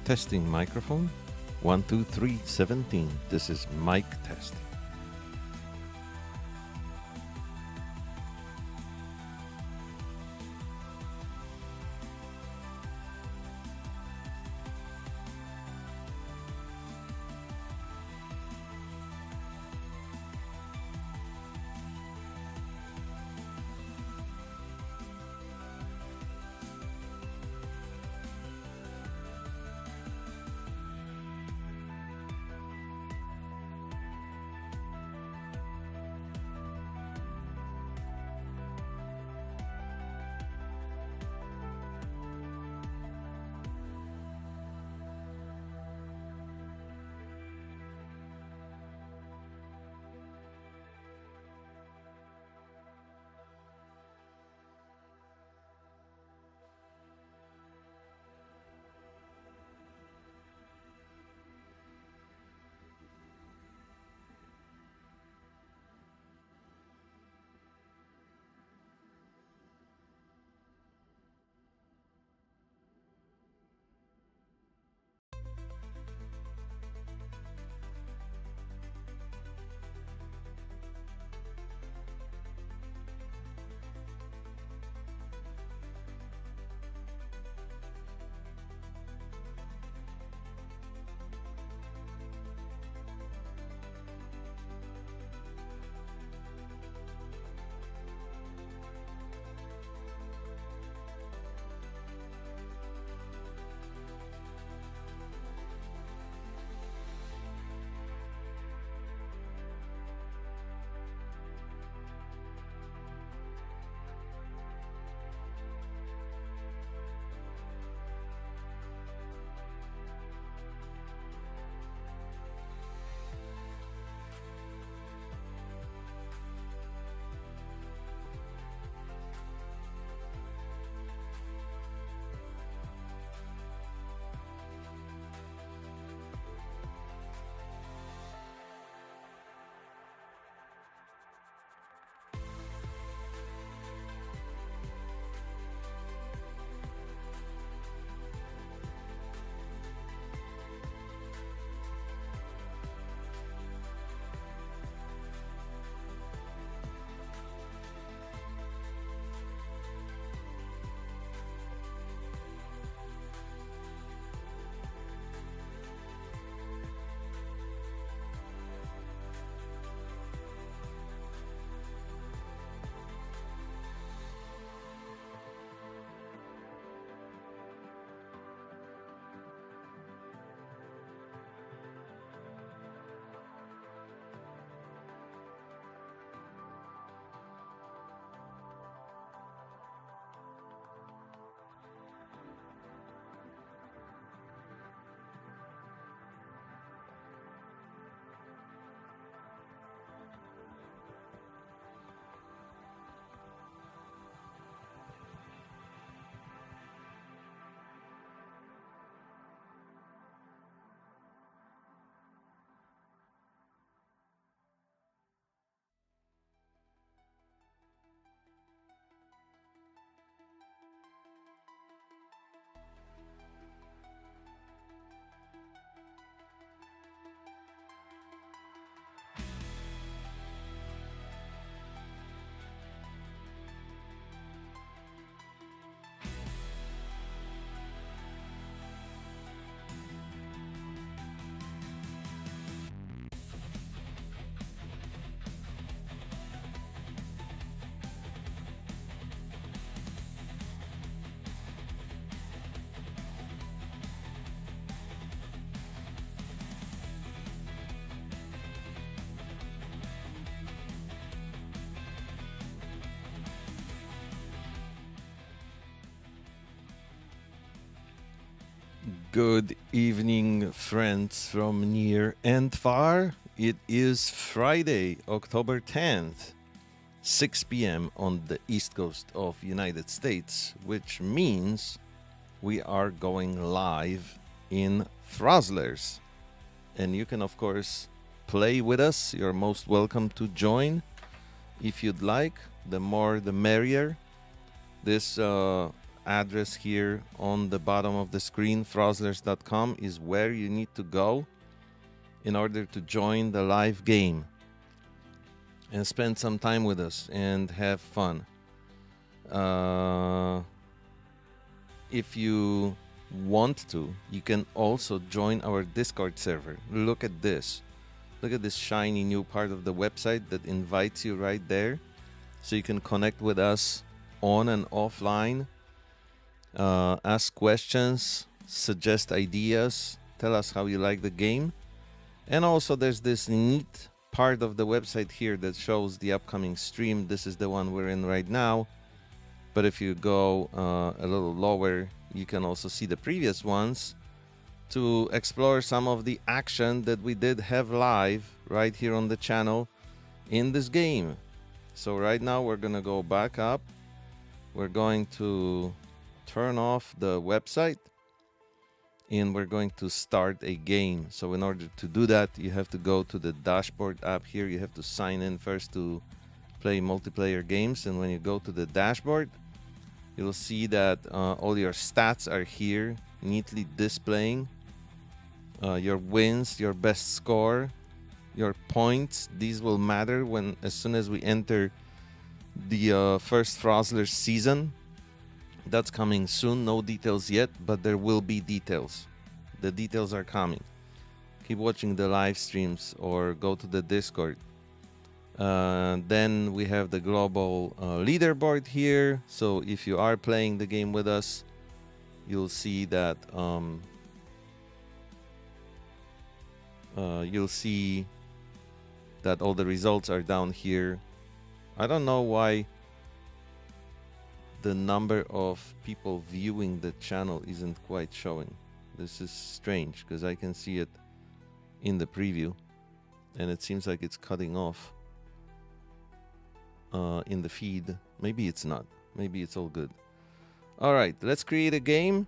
Testing microphone. 1, 2, 3, 17. This is mic test. Good evening, friends from near and far. It is Friday, October 10th, 6 p.m. on the East Coast of United States, which means we are going live in Frozzlers. And you can, of course, play with us. You're most welcome to join if you'd like. The more, the merrier. This address here on the bottom of the screen, Frozzlers.com, is where you need to go in order to join the live game and spend some time with us and have fun. If you want to, you can also join our Discord server. Look at this. Look at this shiny new part of the website that invites you right there. So you can connect with us on and offline, ask questions, suggest ideas, tell us how you like the game. And also there's this neat part of the website here that shows the upcoming stream. This is the one we're in right now. But if you go a little lower, you can also see the previous ones to explore some of the action that we did have live right here on the channel in this game. So right now we're going to go back up. We're going to turn off the website and we're going to start a game. So in order to do that, you have to go to the dashboard app here. You have to sign in first to play multiplayer games. And when you go to the dashboard, you'll see that all your stats are here, neatly displaying. Your wins, your best score, your points. These will matter as soon as we enter the first Frozzlers season. That's coming soon. No details yet, but there will be details. The details are coming. Keep watching the live streams or go to the Discord. Then we have the global leaderboard here. So if you are playing the game with us, you'll see that all the results are down here. I don't know why the number of people viewing the channel isn't quite showing. This is strange because I can see it in the preview and it seems like it's cutting off in the feed. Maybe it's not. Maybe it's all good. All right, let's create a game.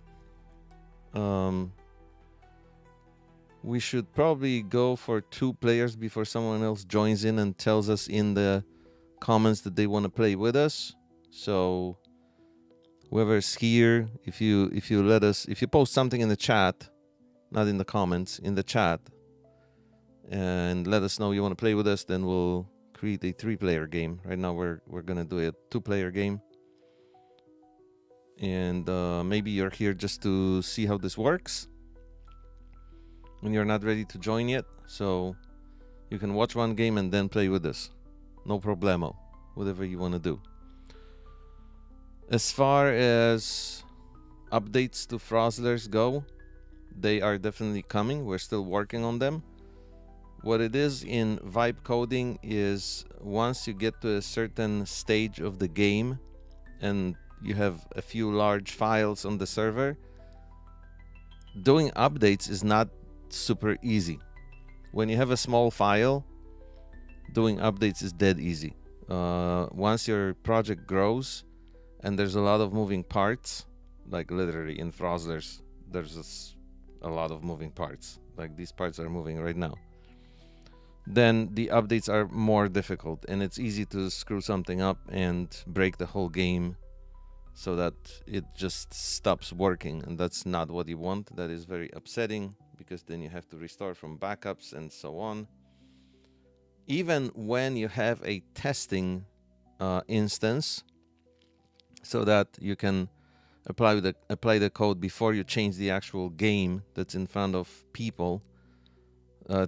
We should probably go for 2 players before someone else joins in and tells us in the comments that they want to play with us. So whoever's here, if you post something in the chat, not in the comments, in the chat, and let us know you want to play with us, then we'll create a 3-player game. Right now we're gonna do a 2-player game. And maybe you're here just to see how this works when you're not ready to join yet, so you can watch one game and then play with us. No problemo. Whatever you want to do. As far as updates to Frozzlers go, they are definitely coming. We're still working on them. What it is in vibe coding is once you get to a certain stage of the game and you have a few large files on the server, doing updates is not super easy. When you have a small file, doing updates is dead easy. Once your project grows and there's a lot of moving parts, like literally in Frozzlers there's a lot of moving parts, like these parts are moving right now, then the updates are more difficult and it's easy to screw something up and break the whole game so that it just stops working, and that's not what you want. That is very upsetting because then you have to restore from backups and so on. Even when you have a testing instance, so that you can apply the code before you change the actual game that's in front of people,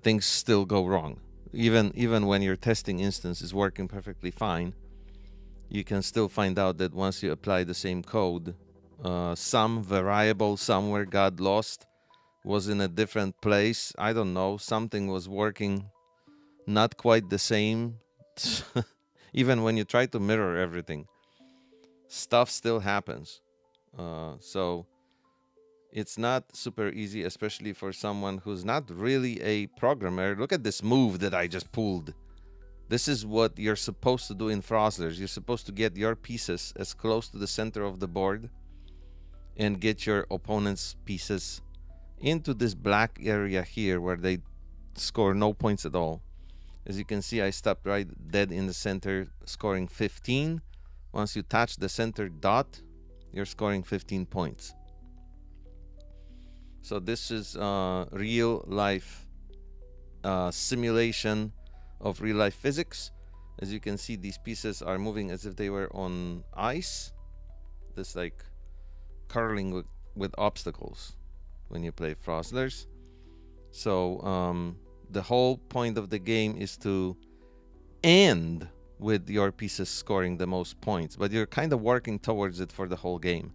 things still go wrong. Even when your testing instance is working perfectly fine, you can still find out that once you apply the same code, some variable somewhere got lost, was in a different place. I don't know, something was working not quite the same. Even when you try to mirror everything, stuff still happens. So it's not super easy, especially for someone who's not really a programmer. Look at this move that I just pulled. This is what you're supposed to do in Frozzlers. You're supposed to get your pieces as close to the center of the board and get your opponent's pieces into this black area here where they score no points at all. As you can see, I stopped right dead in the center, scoring 15. Once you touch the center dot, you're scoring 15 points. So this is real life simulation of real life physics. As you can see, these pieces are moving as if they were on ice. This like curling with obstacles when you play Frozzlers. So the whole point of the game is to end with your pieces scoring the most points, but you're kind of working towards it for the whole game.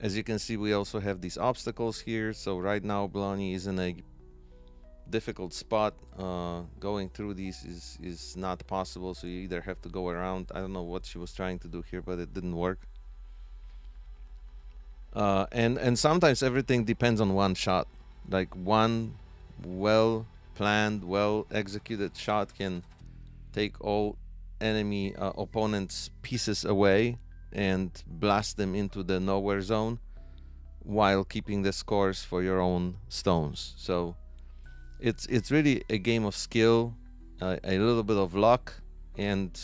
As you can see, we also have these obstacles here. So right now Blondie is in a difficult spot. Going through these is not possible, so you either have to go around. I don't know what she was trying to do here, but it didn't work. And sometimes everything depends on one shot. Like one well planned, well executed shot can take all enemy opponents' pieces away and blast them into the nowhere zone while keeping the scores for your own stones. So it's really a game of skill, a little bit of luck, and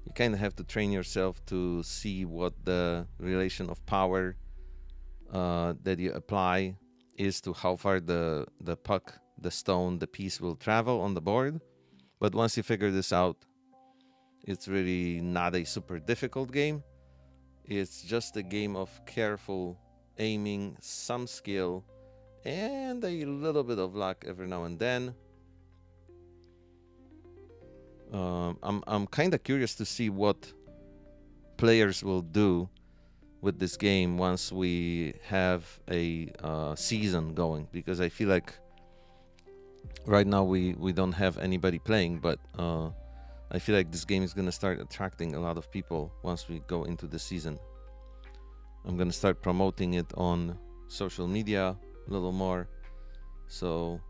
you kind of have to train yourself to see what the relation of power that you apply is to how far the puck, the stone, the piece will travel on the board. But once you figure this out, it's really not a super difficult game. It's just a game of careful aiming, some skill, and a little bit of luck every now and then. I'm kind of curious to see what players will do with this game once we have a season going, because I feel like right now we don't have anybody playing, but I feel like this game is gonna start attracting a lot of people once we go into the season. I'm gonna start promoting it on social media a little more, so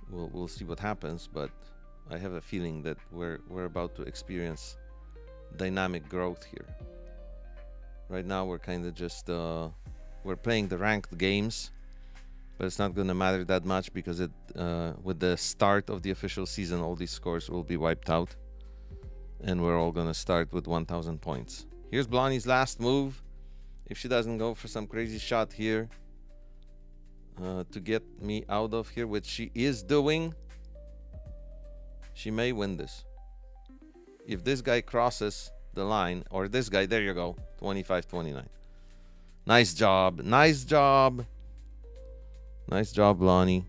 we'll see what happens. But I have a feeling that we're about to experience dynamic growth here. Right now we're kind of just we're playing the ranked games, but it's not gonna matter that much because it with the start of the official season, all these scores will be wiped out, and we're all gonna start with 1,000 points. Here's Blondie's last move. If she doesn't go for some crazy shot here to get me out of here, which she is doing, she may win this. If this guy crosses the line, or this guy, there you go, 25-29. Nice job, nice job. Nice job, Blondie.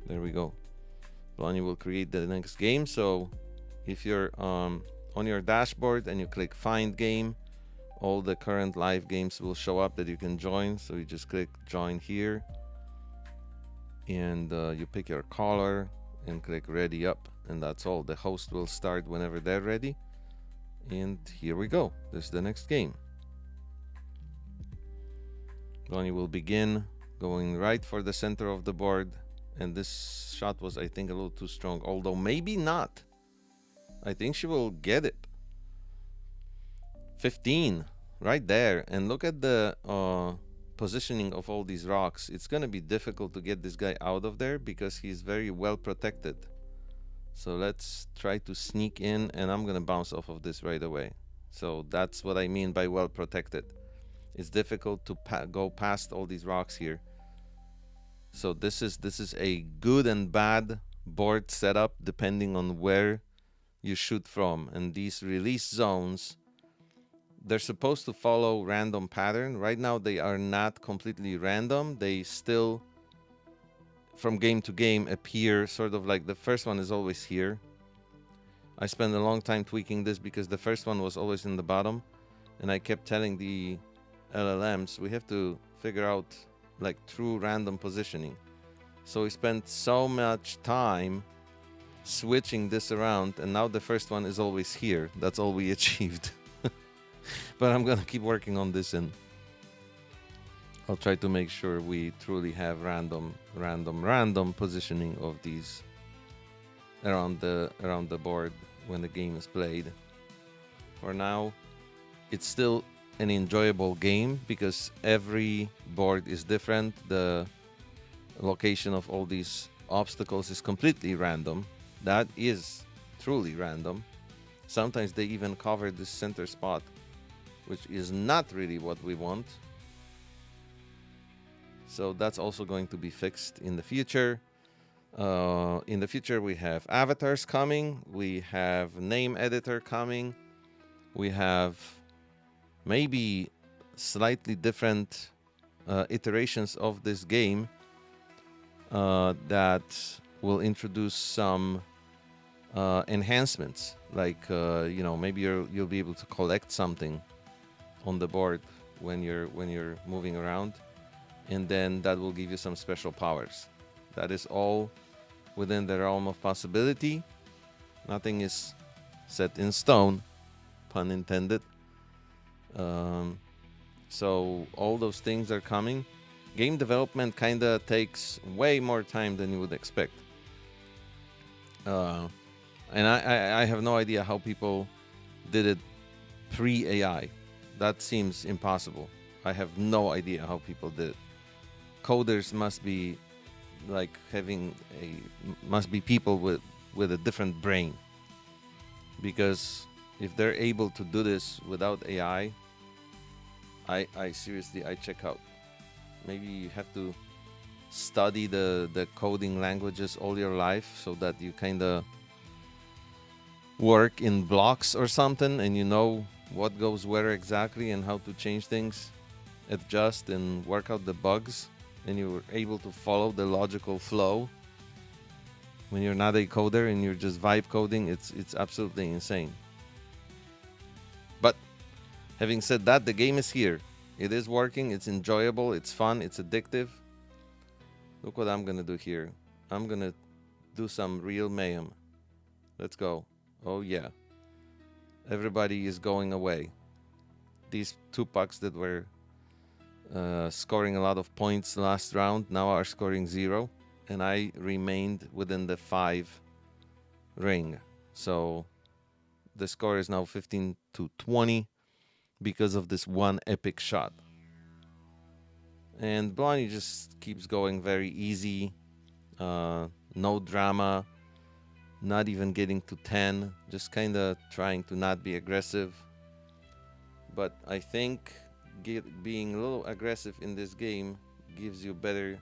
There we go. Blondie will create the next game. So if you're on your dashboard and you click find game, all the current live games will show up that you can join. So you just click join here, and you pick your caller and click ready up, and that's all. The host will start whenever they're ready, and here we go. This is the next game. Blondie will begin going right for the center of the board, and this shot was, I think, a little too strong, although maybe not. I think she will get it. 15 right there, and look at the positioning of all these rocks. It's gonna be difficult to get this guy out of there because he's very well protected. So let's try to sneak in, and I'm gonna bounce off of this right away. So that's what I mean by well protected. It's difficult to go past all these rocks here. So this is a good and bad board setup depending on where you shoot from. And these release zones, they're supposed to follow random pattern. Right now they are not completely random. They still, from game to game, appear sort of like the first one is always here. I spent a long time tweaking this because the first one was always in the bottom, and I kept telling the LLMs we have to figure out like true random positioning. So we spent so much time switching this around, and now the first one is always here. That's all we achieved. But I'm gonna keep working on this, and I'll try to make sure we truly have random positioning of these around the board when the game is played. For now, it's still an enjoyable game because every board is different. The location of all these obstacles is completely random. That is truly random. Sometimes they even cover this center spot, which is not really what we want. So that's also going to be fixed in the future. In the future, we have avatars coming. We have name editor coming. We have maybe slightly different iterations of this game that will introduce some enhancements. Like maybe you'll be able to collect something on the board when you're moving around, and then that will give you some special powers. That is all within the realm of possibility. Nothing is set in stone, pun intended. So all those things are coming. Game development kind of takes way more time than you would expect. And I have no idea how people did it pre-AI. That seems impossible. I have no idea how people did it. Coders must be must be people with a different brain, because if they're able to do this without AI, I seriously, I check out. Maybe you have to study the coding languages all your life so that you kind of work in blocks or something, and you know what goes where exactly and how to change things, adjust and work out the bugs, and you're able to follow the logical flow. When you're not a coder and you're just vibe coding, it's absolutely insane. But having said that, the game is here. It is working, it's enjoyable, it's fun, it's addictive. Look what I'm gonna do here. I'm gonna do some real mayhem. Let's go. Oh yeah. Everybody is going away. These two pucks that were scoring a lot of points last round now are scoring 0, and I remained within the 5 ring. So the score is now 15-20 because of this one epic shot. And Blondie just keeps going very easy, no drama, not even getting to 10, just kind of trying to not be aggressive. But I think being a little aggressive in this game gives you better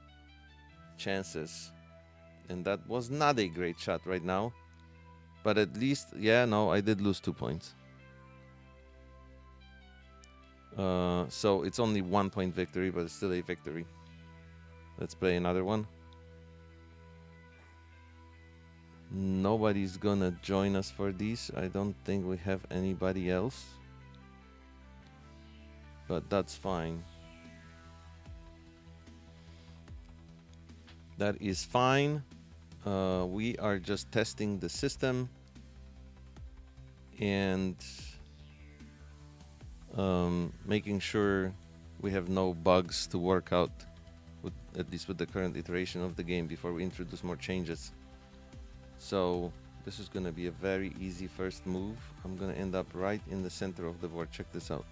chances. And that was not a great shot right now, but at least, yeah, no, I did lose 2 points. So it's only 1 point victory, but it's still a victory. Let's play another one. Nobody's gonna join us for these. I don't think we have anybody else, but that's fine. That is fine. We are just testing the system and making sure we have no bugs to work out, at least with the current iteration of the game, before we introduce more changes. So this is going to be a very easy first move. I'm going to end up right in the center of the board. Check this out.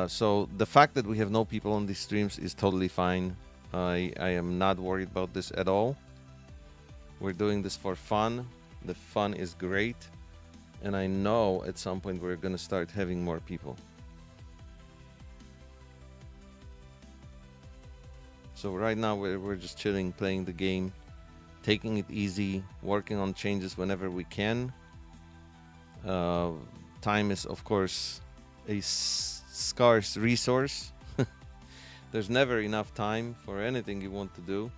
So the fact that we have no people on these streams is totally fine. I am not worried about this at all. We're doing this for fun. The fun is great. And I know at some point we're going to start having more people. So right now we're just chilling, playing the game, taking it easy, working on changes whenever we can. Time is, of course, a scarce resource. There's never enough time for anything you want to do.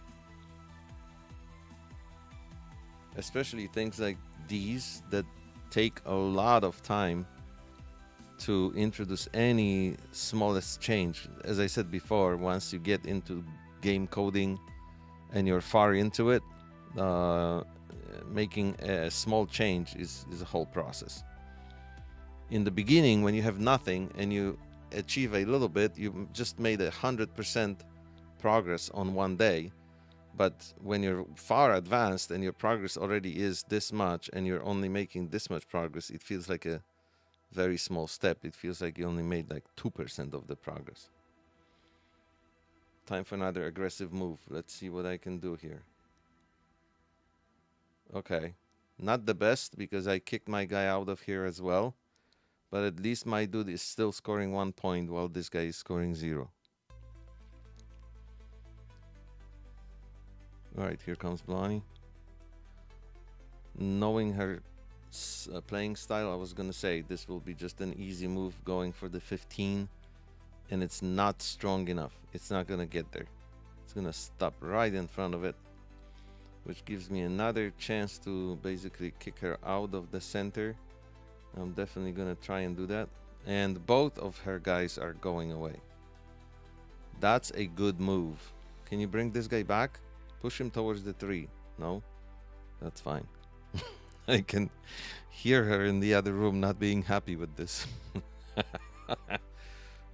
Especially things like these that take a lot of time to introduce any smallest change. As I said before, once you get into game coding and you're far into it, making a small change is a whole process. In the beginning, when you have nothing and you achieve a little bit, you just made 100% progress on one day. But when you're far advanced and your progress already is this much and you're only making this much progress, it feels like a very small step. It feels like you only made like 2% of the progress. Time for another aggressive move. Let's see what I can do here. Okay. Not the best because I kicked my guy out of here as well. But at least my dude is still scoring 1 point while this guy is scoring 0. Alright, here comes Blonnie. Knowing her playing style, I was going to say this will be just an easy move going for the 15. And it's not strong enough. It's not going to get there. It's going to stop right in front of it, which gives me another chance to basically kick her out of the center. I'm definitely going to try and do that. And both of her guys are going away. That's a good move. Can you bring this guy back? Push him towards the 3. No? That's fine. I can hear her in the other room not being happy with this.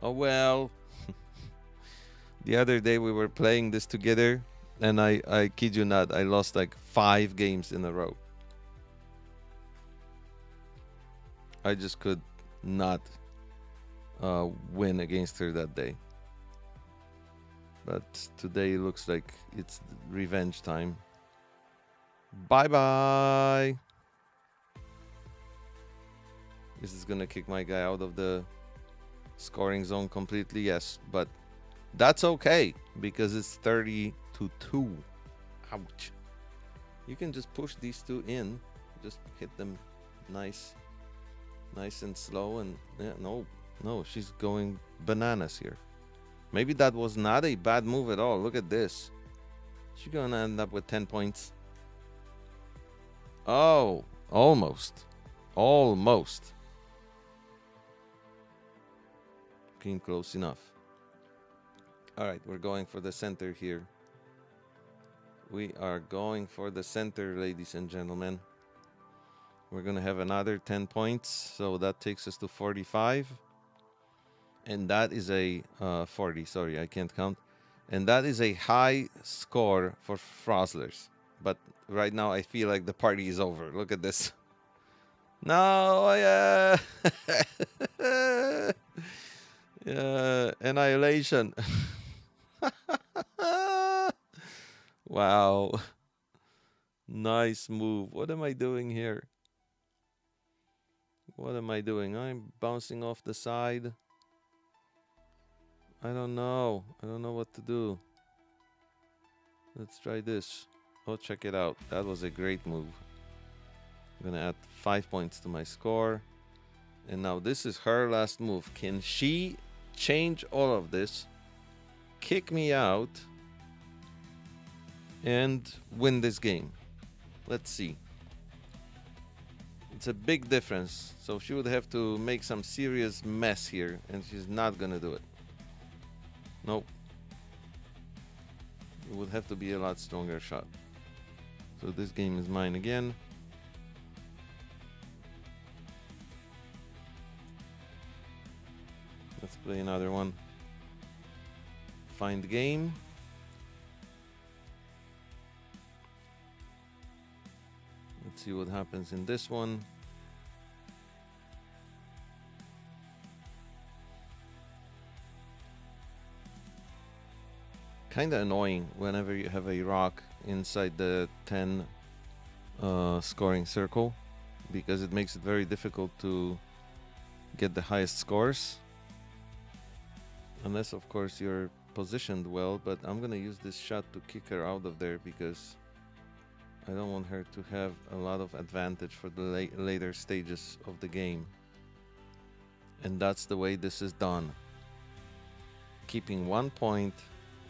Oh well. The other day we were playing this together, and I kid you not, I lost like 5 games in a row. I just could not win against her that day. But today looks like it's revenge time. Bye-bye. This is gonna kick my guy out of the scoring zone completely, yes. But that's okay, because it's 30-2. Ouch. You can just push these 2 in. Just hit them nice and slow. And yeah, no, she's going bananas here. Maybe that was not a bad move at all. Look at this. She's gonna end up with 10 points. Oh, almost. Came close enough. All right, we're going for the center here. We are going for the center, ladies and gentlemen. We're going to have another 10 points. So that takes us to 45. And that is a 40. Sorry, I can't count. And that is a high score for Frozzlers. But right now, I feel like the party is over. Look at this. No, yeah. Annihilation. Wow. Nice move. What am I doing here? What am I doing? I'm bouncing off the side. I don't know. I don't know what to do. Let's try this. Oh, check it out. That was a great move. I'm gonna add 5 points to my score. And now this is her last move. Can she change all of this, kick me out, and win this game? Let's see. It's a big difference. So she would have to make some serious mess here, and she's not gonna do it. Nope. It would have to be a lot stronger shot. So this game is mine again. Let's play another one. Find game. Let's see what happens in this one. Kind of annoying whenever you have a rock inside the 10 scoring circle, because it makes it very difficult to get the highest scores. Unless, of course, you're positioned well, but I'm going to use this shot to kick her out of there because I don't want her to have a lot of advantage for the later stages of the game. And that's the way this is done. Keeping 1 point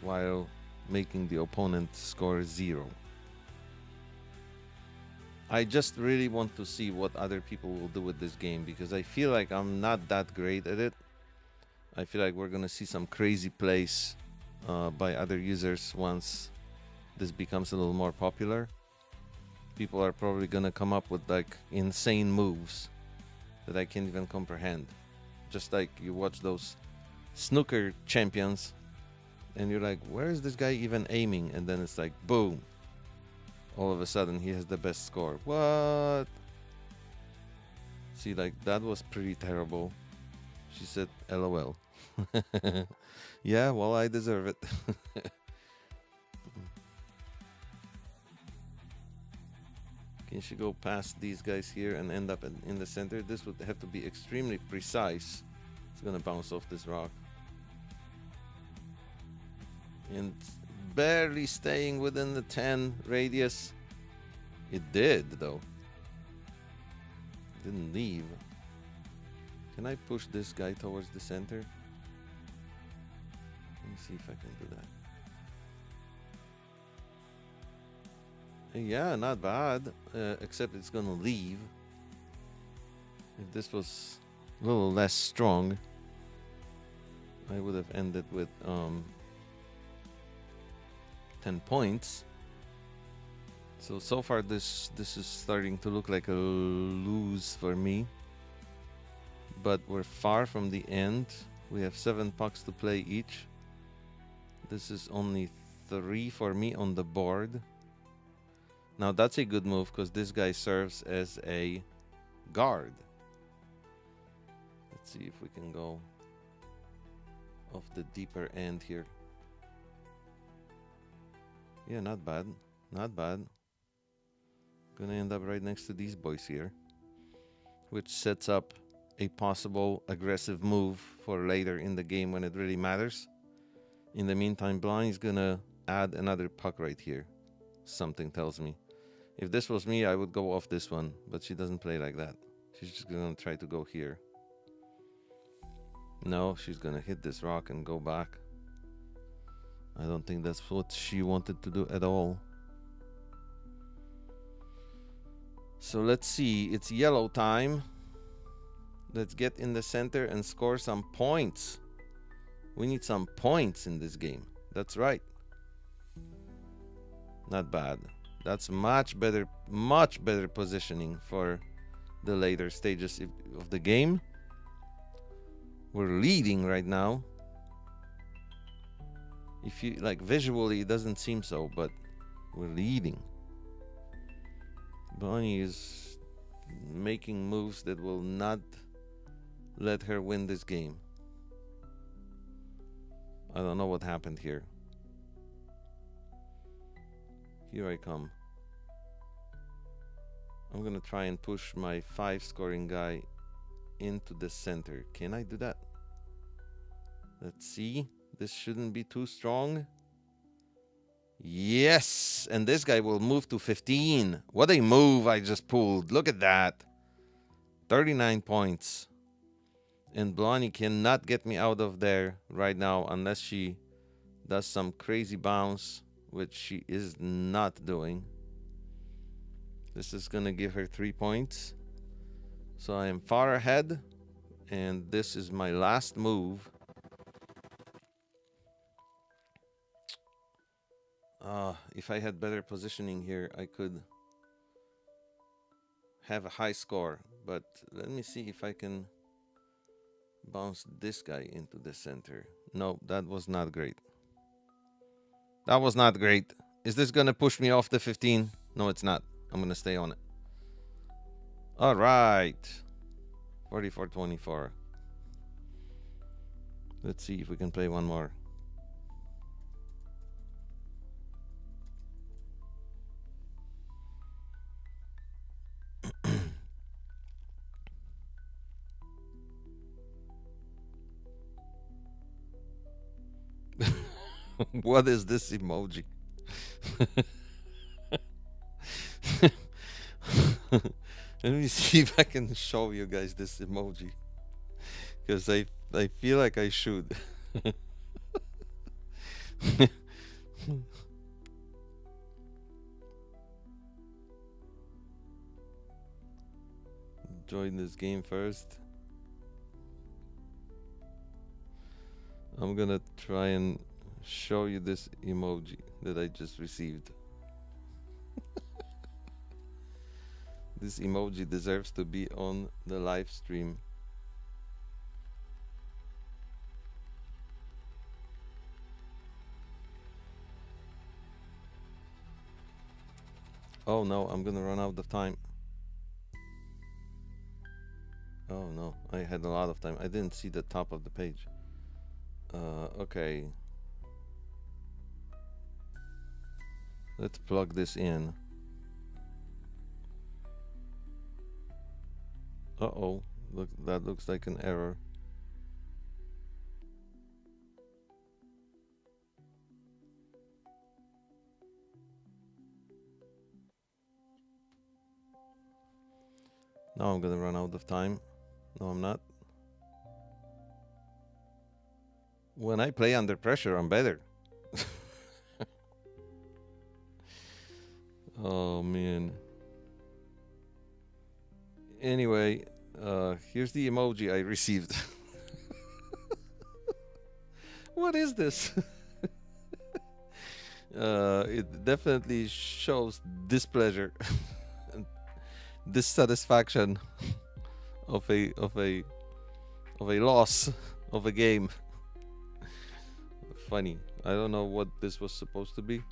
while making the opponent score 0. I just really want to see what other people will do with this game, because I feel like I'm not that great at it. I feel like we're gonna see some crazy plays by other users once this becomes a little more popular. People are probably gonna come up with like insane moves that I can't even comprehend. Just like you watch those snooker champions and you're like, where is this guy even aiming? And then it's like, boom. All of a sudden he has the best score. What? See, like that was pretty terrible. She said, LOL. Yeah, well, I deserve it. Can she go past these guys here and end up in the center? This would have to be extremely precise. It's gonna bounce off this rock. And barely staying within the 10 radius. It did, though. Didn't leave. Can I push this guy towards the center? Let me see if I can do that. Yeah, not bad, except it's gonna leave. If this was a little less strong, I would have ended with 10 points. So far this is starting to look like a lose for me. But we're far from the end. We have 7 pucks to play each. This is only 3 for me on the board. Now that's a good move because this guy serves as a guard. Let's see if we can go off the deeper end here. Yeah, not bad. Not bad. Gonna end up right next to these boys here, which sets up a possible aggressive move for later in the game when it really matters. In the meantime, Blondie's gonna add another puck right here. Something tells me. If this was me, I would go off this one, but she doesn't play like that. She's just gonna try to go here. No, she's gonna hit this rock and go back. I don't think that's what she wanted to do at all. So let's see, it's yellow time. Let's get in the center and score some points. We need some points in this game. That's right. Not bad. That's much better positioning for the later stages of the game. We're leading right now. If you like visually, it doesn't seem so, but we're leading. Bonnie is making moves that will not let her win this game. I don't know what happened here. Here I come. I'm gonna try and push my 5 scoring guy into the center. Can I do that? Let's see. This shouldn't be too strong. Yes! And this guy will move to 15. What a move I just pulled. Look at that. 39 points. And Blondie cannot get me out of there right now unless she does some crazy bounce, which she is not doing. This is going to give her 3 points. So I am far ahead. And this is my last move. If I had better positioning here, I could have a high score. But let me see if I can bounce this guy into the center. No, that was not great. That was not great. Is this going to push me off the 15? No, it's not. I'm going to stay on it. All right. 44-24. Let's see if we can play one more. What is this emoji? Let me see if I can show you guys this emoji, because I feel like I should. Join this game first. I'm gonna try and show you this emoji that I just received. This emoji deserves to be on the live stream. Oh no, I'm gonna run out of time. Oh no, I had a lot of time. I didn't see the top of the page. Okay. Let's plug this in. Uh-oh. Look, that looks like an error. Now I'm gonna run out of time. No, I'm not. When I play under pressure, I'm better. Oh, man. Anyway, here's the emoji I received. What is this? It definitely shows displeasure and dissatisfaction of a loss of a game. Funny. I don't know what this was supposed to be.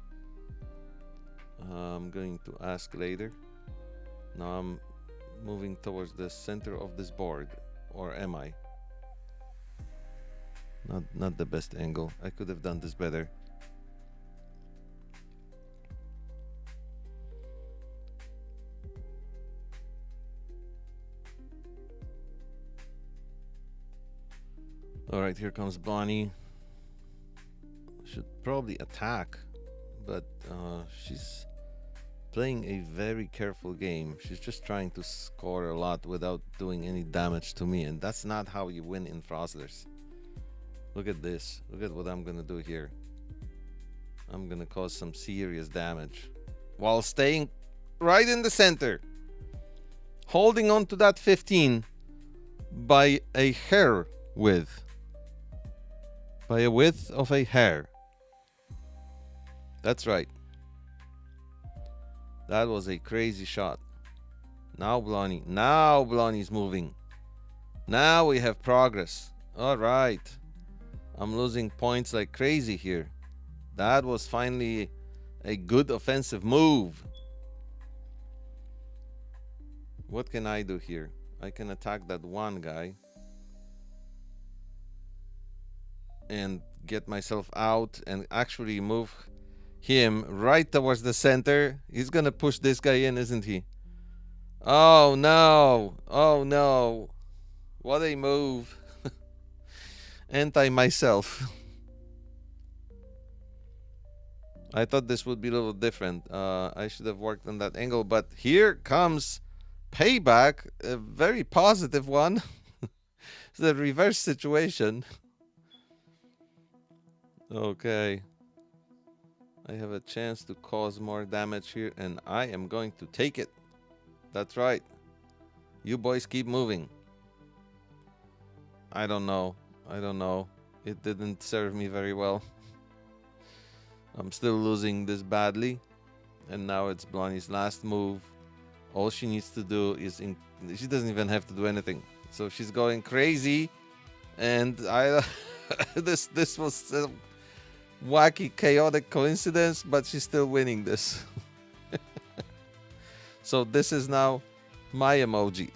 I'm going to ask later. Now I'm moving towards the center of this board, or am I? Not the best angle. I could have done this better. All right, here comes Bonnie. Should probably attack, but she's playing a very careful game. She's just trying to score a lot without doing any damage to me, and that's not how you win in Frozzlers. Look at this. Look at what I'm gonna do here. I'm gonna cause some serious damage while staying right in the center, holding on to that 15 by a hair width. By a width of a hair. That's right. That was a crazy shot. Now Blondie's moving. Now we have progress. All right. I'm losing points like crazy here. That was finally a good offensive move. What can I do here? I can attack that one guy and get myself out and actually move him right towards the center. He's gonna push this guy in, isn't he? Oh no. Oh no. What a move. Anti myself. I thought this would be a little different. I should have worked on that angle, but here comes payback, a very positive one. It's the reverse situation. Okay. I have a chance to cause more damage here, and I am going to take it. That's right. You boys keep moving. I don't know. It didn't serve me very well. I'm still losing this badly. And now it's Blondie's last move. All she needs to do is... she doesn't even have to do anything. So she's going crazy. And this was... wacky, chaotic coincidence, but she's still winning this. So this is now my emoji.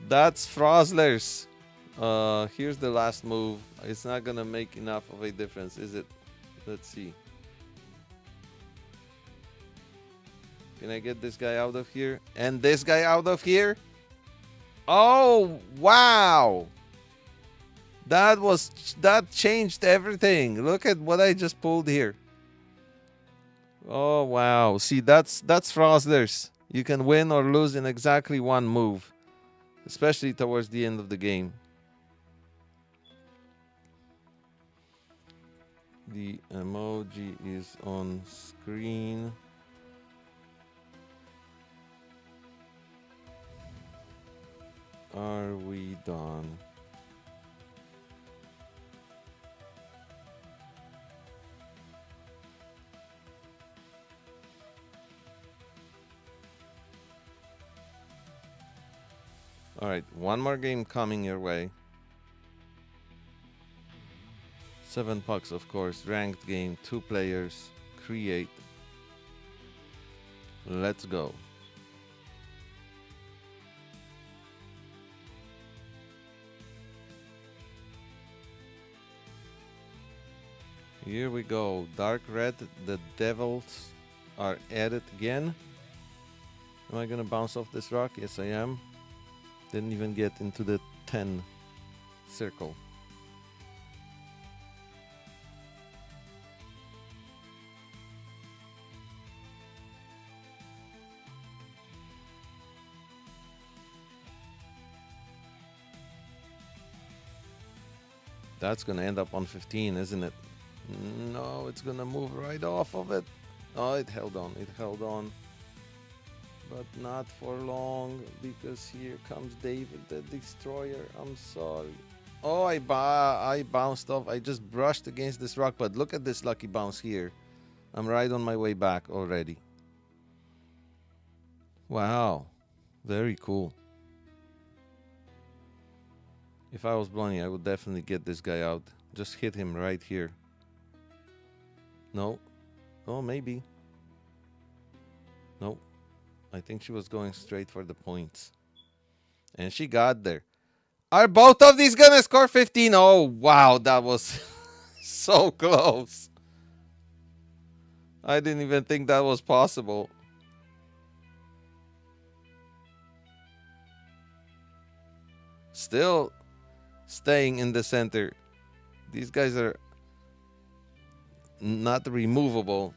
That's Frozzlers. Here's the last move. It's not gonna make enough of a difference, is it? Let's see. Can I get this guy out of here? And this guy out of here? Oh, wow! That changed everything. Look at what I just pulled here. Oh wow. See, that's Frozzlers. You can win or lose in exactly one move, especially towards the end of the game. The emoji is on screen. Are we done? All right, one more game coming your way. 7 pucks, of course. Ranked game, 2 players. Create. Let's go. Here we go. Dark red. The devils are at it again. Am I gonna bounce off this rock? Yes, I am. Didn't even get into the 10 circle. That's gonna end up on 15, isn't it? No, it's gonna move right off of it. Oh, it held on. It held on. But not for long, because here comes David the Destroyer. I'm sorry. Oh, I bounced off. I just brushed against this rock, but look at this lucky bounce here. I'm right on my way back already. Wow. Very cool. If I was Blondie, I would definitely get this guy out. Just hit him right here. No. Oh, maybe. Nope. I think she was going straight for the points. And she got there. Are both of these gonna score 15? Oh, wow. That was so close. I didn't even think that was possible. Still staying in the center. These guys are not removable.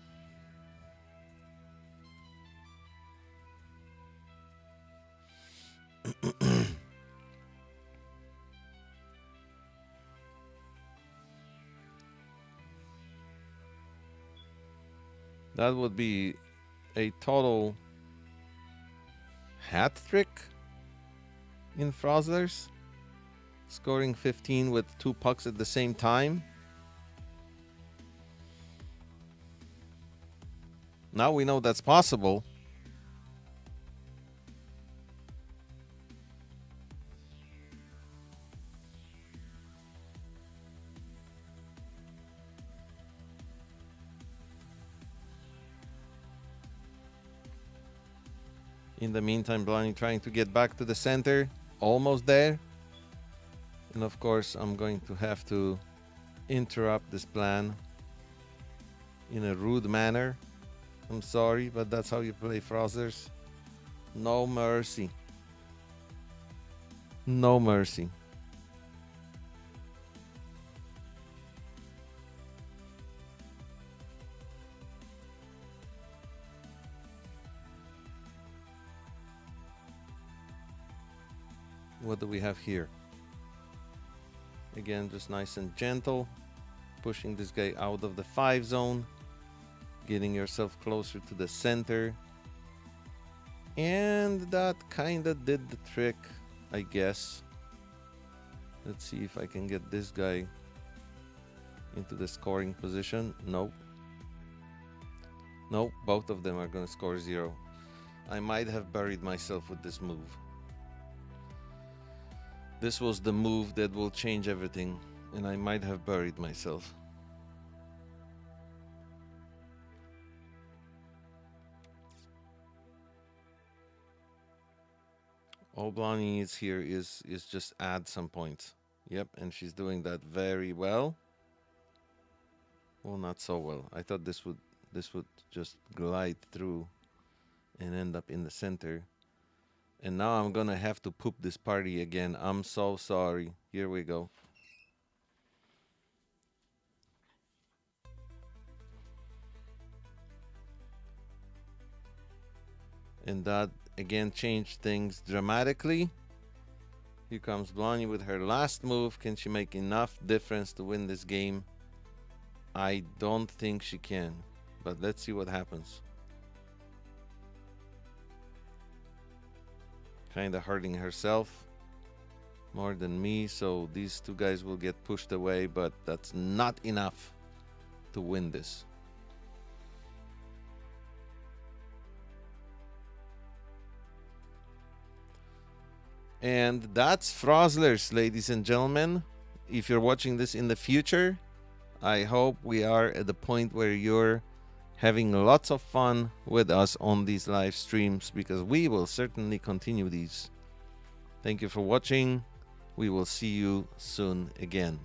That would be a total hat trick in Frozzlers. Scoring 15 with 2 pucks at the same time. Now we know that's possible. In the meantime, Blondie trying to get back to the center. Almost there. And of course, I'm going to have to interrupt this plan in a rude manner. I'm sorry, but that's how you play Frozzlers. No mercy. No mercy. What do we have here? Again, just nice and gentle. Pushing this guy out of the 5 zone. Getting yourself closer to the center. And that kind of did the trick, I guess. Let's see if I can get this guy into the scoring position. Nope. Nope, both of them are going to score 0. I might have buried myself with this move. This was the move that will change everything, and I might have buried myself. All Blondie needs here is just add some points. Yep, and she's doing that very well. Well, not so well. I thought this would just glide through and end up in the center. And now I'm gonna have to poop this party again. I'm so sorry. Here we go. And that again changed things dramatically. Here comes Blondie with her last move. Can she make enough difference to win this game? I don't think she can, but let's see what happens. Kind of hurting herself more than me, so these two guys will get pushed away, but that's not enough to win this. And that's Frozzlers, ladies and gentlemen. If you're watching this in the future, I hope we are at the point where you're having lots of fun with us on these live streams, because we will certainly continue these. Thank you for watching. We will see you soon again.